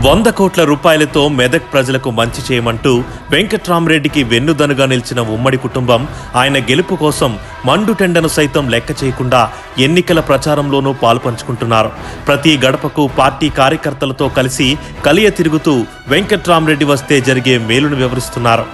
100 కోట్ల రూపాయలతో మెదక్ ప్రజలకు మంచి చేయమంటూ వెంకట్రామరెడ్డికి వెన్నుదనుగా నిలిచిన ఉమ్మడి కుటుంబం ఆయన గెలుపు కోసం మండుటెండను సైతం లెక్క చేయకుండా ఎన్నికల ప్రచారంలోనూ పాలుపంచుకుంటున్నారు. ప్రతి గడపకు పార్టీ కార్యకర్తలతో కలిసి కలియ తిరుగుతూ వెంకట్రామరెడ్డి వస్తే జరిగే మేలును వివరిస్తున్నారు.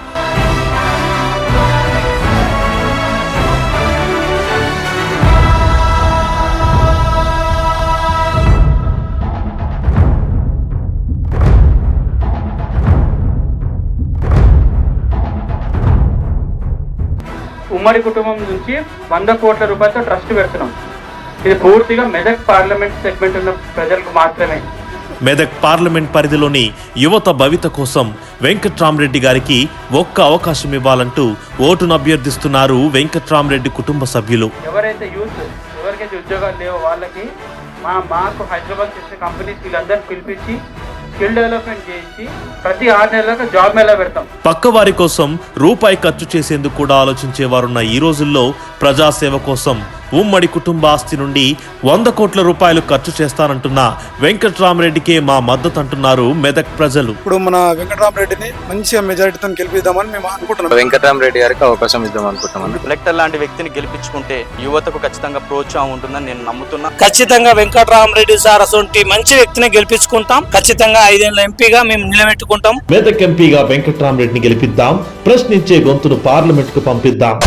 ఉమ్మడి కుటుంబం నుంచి 100 కోట్ల రూపాయలతో ట్రస్ట్ పెడుతున్నాం. ఇది పూర్తిగా మెదక్ పార్లమెంట్ సెగ్మెంట్ ఉన్న ప్రజలకు మాత్రమే. మెదక్ పార్లమెంట్ పరిధిలోని యువత భవిత కోసం వెంకట్రామరెడ్డి గారికి ఒక్క అవకాశం ఇవ్వాలంటూ ఓటును అభ్యర్థిస్తున్నారు వెంకట్రామరెడ్డి కుటుంబ సభ్యులు. ఎవరైతే యూత్ ఎవరికైతే ఉద్యోగాలు లేవో వాళ్ళకి మాకు హైదరాబాద్ చేసే కంపెనీస్ వీళ్ళందరినీ పిలిపించి స్కిల్ డెవలప్మెంట్ చేయించి ప్రతి 6 నెలలకు జాబ్ మేళా పెడతాం. పక్కవారి కోసం రూపాయి ఖర్చు చేసేందుకు కూడా ఆలోచించేవారున్న ఈ రోజుల్లో ప్రజాసేవ కోసం ఉమ్మడి కుటుంబ ఆస్తి నుండి 100 కోట్ల రూపాయలు ఖర్చు చేస్తానంటున్న వెంకట్రామరెడ్డికే మా మద్దతు అంటున్నారు మెదక్ ప్రజలు. ఇప్పుడు మన వెంకట్రామరెడ్డిని మంచిగా మెజారిటీతో గెలిపిద్దామని మేము అనుకుంటున్నాం. వెంకట్రామరెడ్డి గారికి అవకాశం ఇద్దాం అనుకుంటున్నాం. కలెక్టర్ లాంటి వ్యక్తిని గెలిపించుకుంటే యువతకు ఖచ్చితంగా ప్రోత్సాహం ఉంటుందని నేను నమ్ముతున్నా. ఖచ్చితంగా వెంకట్రామరెడ్డి సార్ అసలు మంచి వ్యక్తిని గెలిపించుకుంటాం. ఖచ్చితంగా 5 ఏళ్ల ఎంపీగా మేము నిలబెట్టుకుంటాం. మెదక్ ఎంపీగా వెంకట్రామరెడ్డిని గెలిపిద్దాం. ప్రశ్నించే గొంతును పార్లమెంట్ కు పంపిద్దాం.